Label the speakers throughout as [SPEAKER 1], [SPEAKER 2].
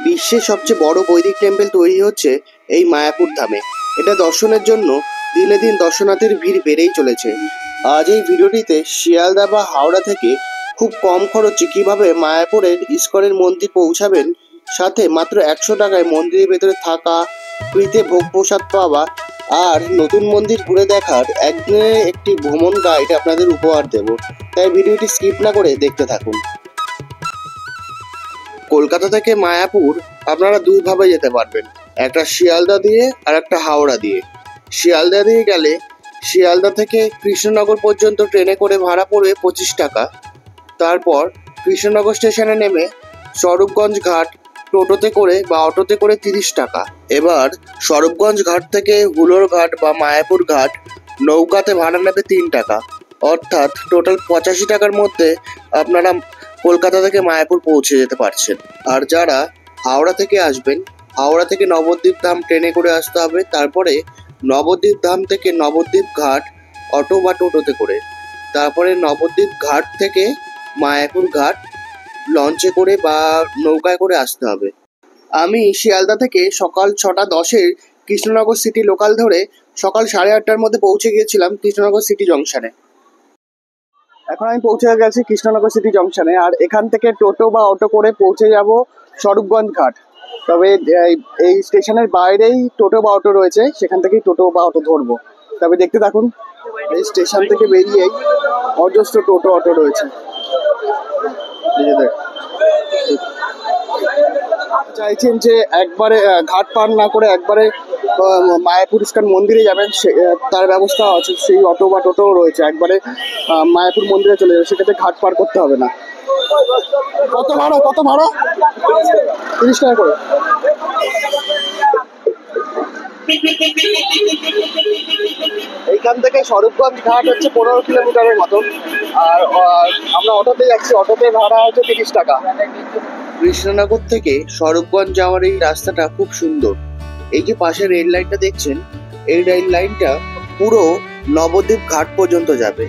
[SPEAKER 1] বিশ্বের সবচেয়ে বড় বৈদিক টেম্পল তৈরি হচ্ছে এই মায়াপুর ধামে। এটা দর্শনের জন্য দিনে দিন দর্শনার্থীর ভিড় বেড়েই চলেছে। আজ এই ভিডিওটিতে শিয়ালদা বা হাওড়া থেকে খুব কম খরচে কিভাবে মায়াপুরের ইস্কনের মন্দির পৌঁছাবেন, সাথে মাত্র 100 টাকায় মন্দিরের ভেতরে থাকা, ফ্রিতে ভোগ প্রসাদ পাওয়া আর নতুন মন্দির ঘুরে দেখার একদিনের একটি ভ্রমণ গাইড আপনাদের উপহার দেব। তাই ভিডিওটি স্কিপ না করে দেখতে থাকুন। কলকাতা থেকে মায়াপুর আপনারা দুইভাবে যেতে পারবেন, একটা শিয়ালদা দিয়ে আর একটা হাওড়া দিয়ে। শিয়ালদা দিয়ে গেলে শিয়ালদা থেকে কৃষ্ণনগর পর্যন্ত ট্রেনে করে ভাড়া পড়বে 25 টাকা। তারপর কৃষ্ণনগর স্টেশনে নেমে স্বরূপগঞ্জ ঘাট টোটোতে করে বা অটোতে করে 30 টাকা। এবার স্বরূপগঞ্জ ঘাট থেকে হুলোর ঘাট বা মায়াপুর ঘাট নৌকাতে ভাড়া নেবে 3 টাকা। অর্থাৎ টোটাল 85 টাকার মধ্যে আপনারা কলকাতা থেকে মায়াপুর পৌঁছে যেতে পারছেন। আর যারা হাওড়া থেকে আসবেন, হাওড়া থেকে নবদ্বীপ ধাম ট্রেনে করে আসতে হবে। তারপরে নবদ্বীপ ধাম থেকে নবদ্বীপ ঘাট অটো বা টোটোতে করে, তারপরে নবদ্বীপ ঘাট থেকে মায়াপুর ঘাট লঞ্চে করে বা নৌকায় করে আসতে হবে। আমি শিয়ালদা থেকে সকাল 6:10 কৃষ্ণনগর সিটি লোকাল ধরে সকাল 8:30টার মধ্যে পৌঁছে গিয়েছিলাম কৃষ্ণনগর সিটি জংশনে। এখন আমি পৌঁছে গেছি কৃষ্ণনগর সিটি জংশনে, আর এখান থেকে টোটো বা অটো করে পৌঁছে যাব স্বরূপগঞ্জ ঘাট। তবে এই স্টেশনের বাইরেই টোটো বা অটো রয়েছে, সেখান থেকেই টোটো বা অটো ধরবো। তবে দেখতে থাকুন, এই স্টেশন থেকে বেরিয়েই অজস্র টোটো অটো রয়েছে। চাইছেন যে একবারে ঘাট পার না করে একবারে মায়াপুর ইস্কন মন্দিরে যাবেন, তার ব্যবস্থা আছে। সেই অটো বা টোটোও রয়েছে, একবারে মায়াপুর মন্দিরে চলে যাবে, সেক্ষেত্রে ঘাট পার করতে হবে না। কত ভাড়া 30 টাকা করে। এইখান থেকে স্বরূপগঞ্জ ঘাট হচ্ছে 15 কিলোমিটারের মতো, আর আমরা অটোতে যাচ্ছি, অটোতে ভাড়া হচ্ছে 30 টাকা। কৃষ্ণনগর থেকে স্বরূপগঞ্জ যাওয়ার এই রাস্তাটা খুব সুন্দর। এই যে পাশে রেল লাইনটা দেখছেন, এই রেল লাইনটা পুরো নবদ্বীপ ঘাট পর্যন্ত যাবে,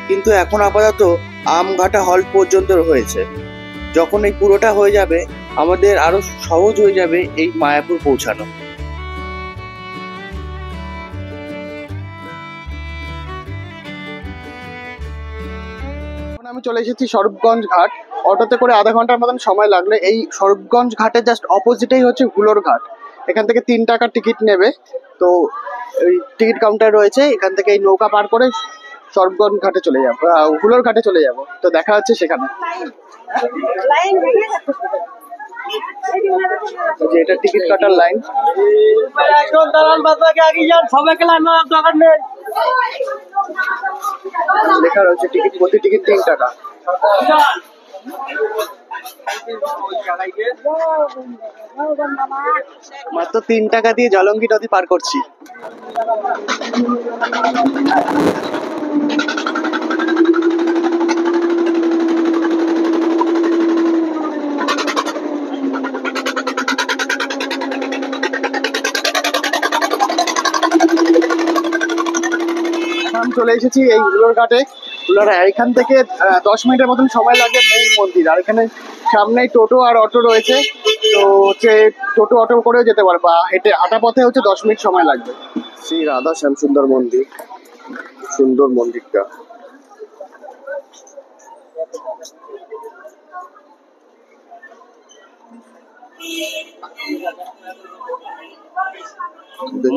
[SPEAKER 1] কিন্তু এখন আপাতত আমঘাটা হল্ট পর্যন্ত হয়েছে। যখন এই পুরোটা হয়ে যাবে, আমাদের আরো সহজ হয়ে যাবে এই মায়াপুর পৌঁছানো। আমি চলে এসেছি স্বরূপগঞ্জ ঘাট। অটোতে করে আধা ঘন্টার মতন সময় লাগলো। এই স্বরূপগঞ্জ ঘাটের জাস্ট অপোজিটেই হচ্ছে হুলোর ঘাট। এখান থেকে 3 টাকা টিকিট নেবে, তো এই টিকিট কাউন্টার রয়েছে। এখান থেকে এই নৌকা পার করে স্বরূপগঞ্জ ঘাটে চলে যাবো, হুলোর ঘাটে চলে যাব। তো দেখা হচ্ছে সেখানে। এটা টিকিট কাটার লাইন। লেখা রয়েছে টিকিট, প্রতি টিকিট 3 টাকা। মাত্র 3 টাকা দিয়ে জলঙ্গি নদী পার করছি। চলে এসেছি এই হুলোর ঘাটে। এখান থেকে 10 মিনিটের মতন সময় লাগে মেইন মন্দির। আর এখানে সামনেই টোটো আর অটো রয়েছে, তো হচ্ছে টোটো অটো করেও যেতে পারবে, বা হেঁটে হাঁটা পথে হচ্ছে 10 মিনিট সময় লাগবে। শ্রী রাধা শ্যাম সুন্দর মন্দির, সুন্দর মন্দিরটা।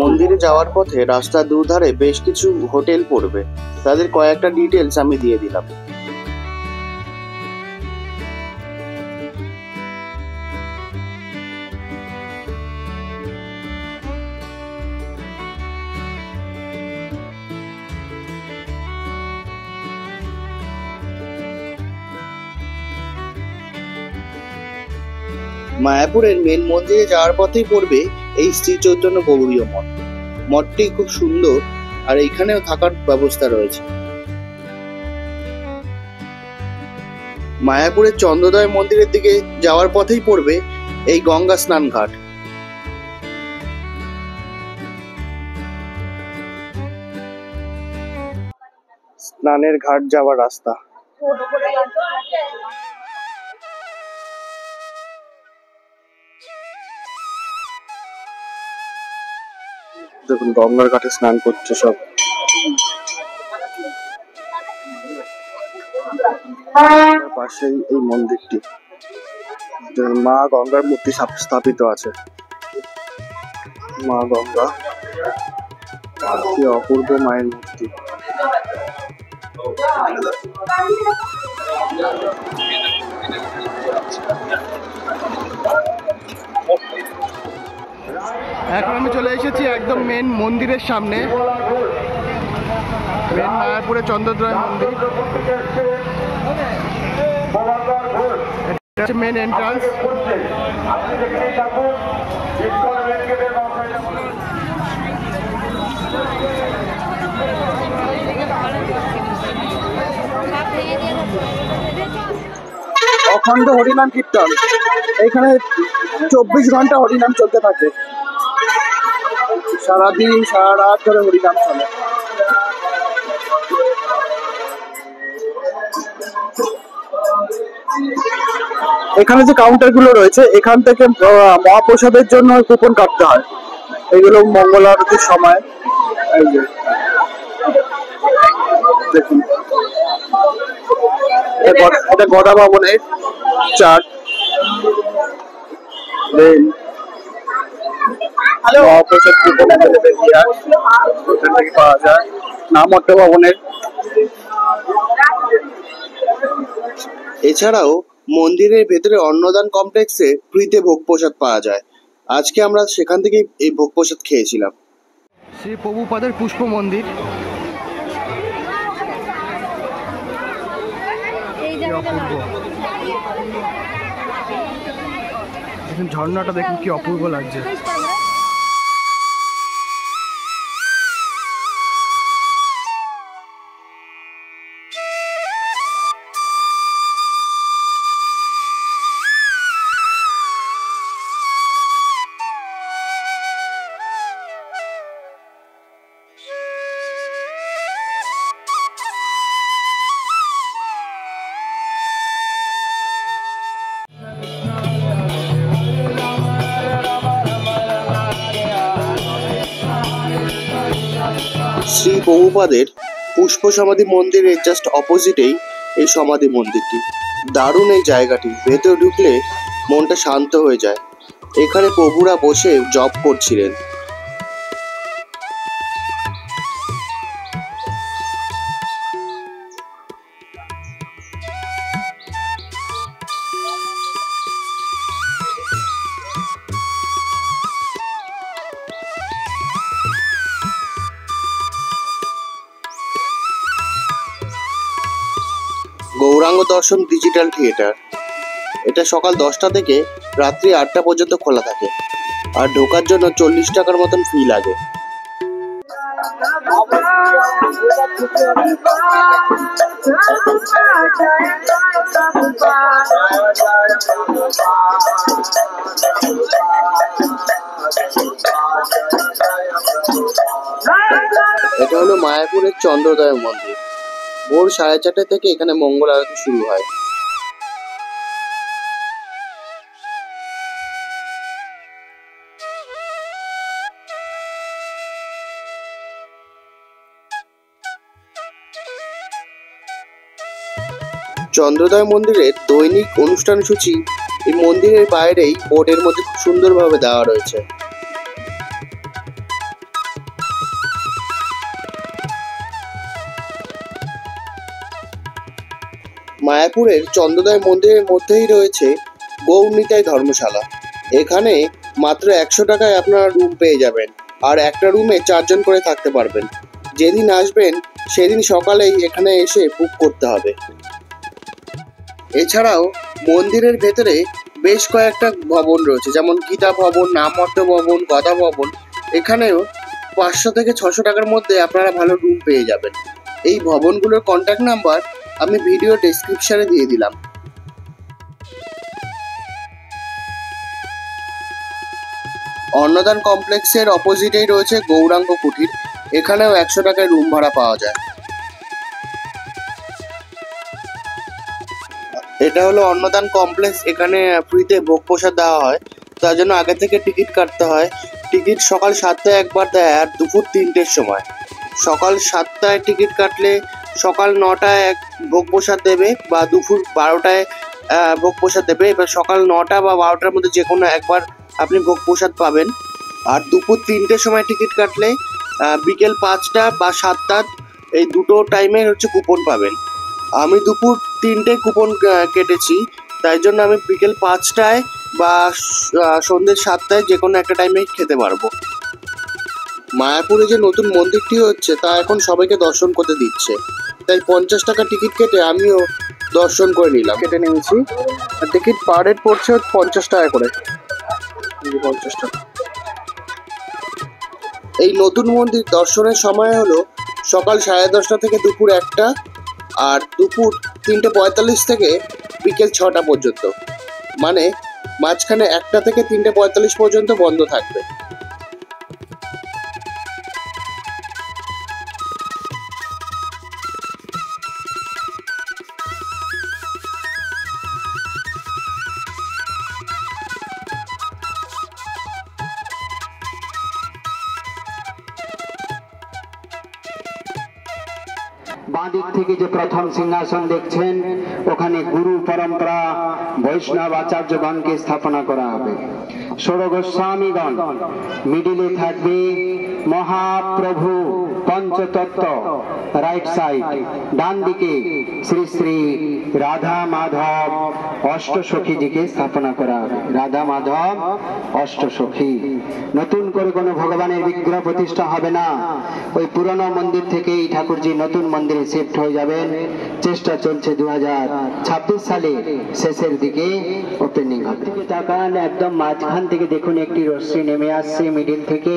[SPEAKER 1] মন্দিরে যাওয়ার পথে রাস্তার দুধারে বেশ কিছু হোটেল পড়বে, তাদের কয়েকটা ডিটেলস আমি দিয়ে দিলাম। মায়াপুরের মেন মন্দিরে যাওয়ার পথেই পড়বে এই শ্রী চৈতন্য গৌড়ীয় মঠ। মঠটি খুব সুন্দর, আর এইখানেও থাকার ব্যবস্থা রয়েছে। মায়াপুরের চন্দ্রোদয় মন্দিরের দিকে যাওয়ার পথেই পড়বে এই গঙ্গা স্নান ঘাট। স্নানের ঘাট যাওয়ার রাস্তা। দেখুন গঙ্গার ঘাটে স্নান করছে সব। পাশেই এই মন্দিরটি, মা গঙ্গার মূর্তি স্থাপিত আছে। মা গঙ্গা, কি অপূর্ব মায়ের মূর্তি। এখন আমি চলে এসেছি একদম মেন মন্দিরের সামনে, মেন মায়াপুরের চন্দ্রদ্বয় মন্দির। এটা হচ্ছে মেন এন্ট্রান্স। অখণ্ড হরিনাম কীর্তন, এখানে 24 ঘন্টা হরিনাম চলতে থাকে, সারাদিন সারা রাত ধরে হরিনাম চলে। এখানে যে কাউন্টার গুলো রয়েছে, এখান থেকে মহাপ্রসাদের জন্য কুপন কাটতে হয়। এগুলো মঙ্গল আরতির সময়। এই যে দেখুন, এটা গদা ভবনের চার্ট। মহাপ্রসাদ কুপন এখান থেকে পাওয়া যায় নামহট্ট ভবনের। এছাড়াও মন্দিরের ভেতরে অন্নদান কমপ্লেক্সে ফ্রিতে ভোগ প্রসাদ পাওয়া যায়। আজকে আমরা সেখান থেকেই এই ভোগ প্রসাদ খেয়েছিলাম। শ্রী প্রভুপাদের পুষ্প মন্দির। ঝর্ণাটা দেখুন কি অপূর্ব লাগছে। শ্রী প্রভুপাদের পুষ্প সমাধি মন্দিরের জাস্ট অপোজিটেই এই সমাধি মন্দিরটি। দারুণ এই জায়গাটি, ভেতরে ঢুকলে মনটা শান্ত হয়ে যায়। এখানে প্রভুরা বসে জপ করছিলেন। গৌরাঙ্গ দর্শন ডিজিটাল থিয়েটার, এটা সকাল 10টা থেকে রাত্রি 8টা পর্যন্ত খোলা থাকে, আর ঢোকার জন্য 40 টাকার মতন ফি লাগে। এটা হলো মায়াপুরের চন্দ্রোদয় মন্দির। ভোর 4:30 থেকে এখানে মঙ্গল আরতি শুরু হয়। চন্দ্রোদয় মন্দিরের দৈনিক অনুষ্ঠান সূচি এই মন্দিরের বাইরেই বোর্ডের মধ্যে খুব সুন্দরভাবে দেওয়া রয়েছে। মায়াপুরের চন্দ্রোদয় মন্দিরের মধ্যেই রয়েছে গৌরনিতাই ধর্মশালা। এখানে মাত্র 100 টাকায় আপনারা রুম পেয়ে যাবেন, আর একটা রুমে 4 জন করে থাকতে পারবেন। যেদিন আসবেন সেদিন সকালেই এখানে এসে বুক করতে হবে। এছাড়াও মন্দিরের ভেতরে বেশ কয়েকটা ভবন রয়েছে, যেমন গীতা ভবন, নামহট্ট ভবন, গদা ভবন। এখানেও 500 থেকে 600 টাকার মধ্যে আপনারা ভালো রুম পেয়ে যাবেন। এই ভবনগুলোর কন্ট্যাক্ট নাম্বার আমি ভিডিও ডেসক্রিপশনে দিয়ে দিলাম। অন্নদান কমপ্লেক্সের অপোজিটেই রয়েছে গৌরাঙ্গ কুটির। এখানেও 100 টাকায় রুম ভাড়া পাওয়া যায়। এটা হলো অন্নদান কমপ্লেক্স। এখানে ফ্রিতে ভোগ প্রসাদ দেওয়া হয়, তার জন্য আগে থেকে টিকিট কাটতে হয়। টিকিট সকাল 7টায় একবার দেয় আর দুপুর 3টের সময়। সকাল 7টায় টিকিট কাটলে সকাল 9টায় ভোগ প্রসাদ দেবে বা দুপুর 12টায় ভোগ প্রসাদ দেবে। এবার সকাল 9টা বা 12টার মধ্যে যে কোনো একবার আপনি ভোগ প্রসাদ পাবেন। আর দুপুর 3টের সময় টিকিট কাটলে বিকেল 5টা বা 7টা এই দুটো টাইমে হচ্ছে কুপন পাবেন। আমি দুপুর 3টে কুপন কেটেছি, তাই জন্য আমি বিকেল 5টায় বা সন্ধ্যে 7টায় যে কোনো একটা টাইমে খেতে পারবো। মায়াপুরে যে নতুন মন্দিরটি হচ্ছে তা এখন সবাইকে দর্শন করতে দিচ্ছে, তাই 50 টাকা টিকিট কেটে আমিও দর্শন করে নিলাম। কেটে নিয়েছি, আর টিকিট পার হেড পড়ছে 50 টাকা করে। 50 টাকা। এই নতুন মন্দির দর্শনের সময় হলো সকাল 10:30 থেকে দুপুর 1টা, আর দুপুর 3:45 থেকে বিকেল 6টা পর্যন্ত। মানে মাঝখানে 1টা থেকে 3:45 পর্যন্ত বন্ধ থাকবে।
[SPEAKER 2] বাঁদিক থেকে যে প্রথম সিংহাসন দেখছেন, ওখানে গুরু পরম্পরা বৈষ্ণব আচার্যগণকে স্থাপনা করা হবে। ষোড় গোস্বামীগণ, মিডিলে থাকবে মহাপ্রভু পঞ্চতত্ত্ব, রাইট সাইড। ডান দিকে শ্রী শ্রী রাধা মাধব অষ্টসখীজিকে স্থাপনা করা হবে। রাধা মাধব অষ্টসখী। নতুন করে কোনো ভগবানের বিগ্রহ প্রতিষ্ঠা হবে না, ওই পুরনো মন্দির থেকে এই ঠাকুরজি নতুন মন্দিরে শিফট হয়ে যাবেন। চেষ্টা চলছে 2026 সালে শেষের দিকে ওপেনিং হবে। তাকান, একদম মাঝখান থেকে দেখুন একটি রশ্মি নেমে আসছে মিডিল থেকে।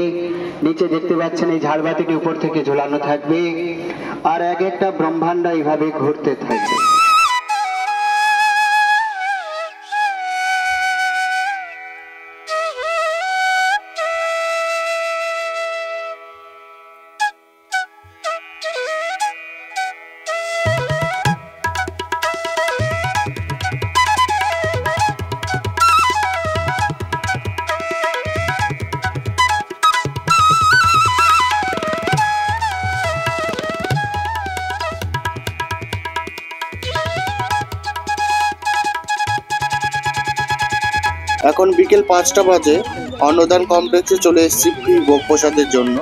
[SPEAKER 2] নিচে দেখতে পাচ্ছেন এই ঝাড়বাতিটি উপর থেকে ঝোলানো থাকবে, আর এক একটা ব্রহ্মাণ্ড এইভাবে ঘুরতে থাকবে।
[SPEAKER 1] এখন বিকেল 5টা বাজে। অন্নদান কমপ্লেক্সে চলে এসেছি ফ্রি ভোগ প্রসাদের জন্য।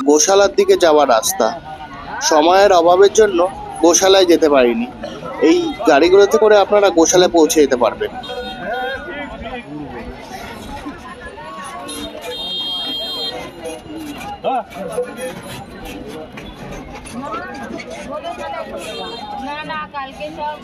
[SPEAKER 1] গোশালার দিকে যাওয়ার রাস্তা, সময়ের অভাবের জন্য গোশালায় যেতে পারিনি। এই গাড়িগুলোতে করে আপনারা গোশালায় পৌঁছে যেতে পারবেন।
[SPEAKER 3] না কালকে সব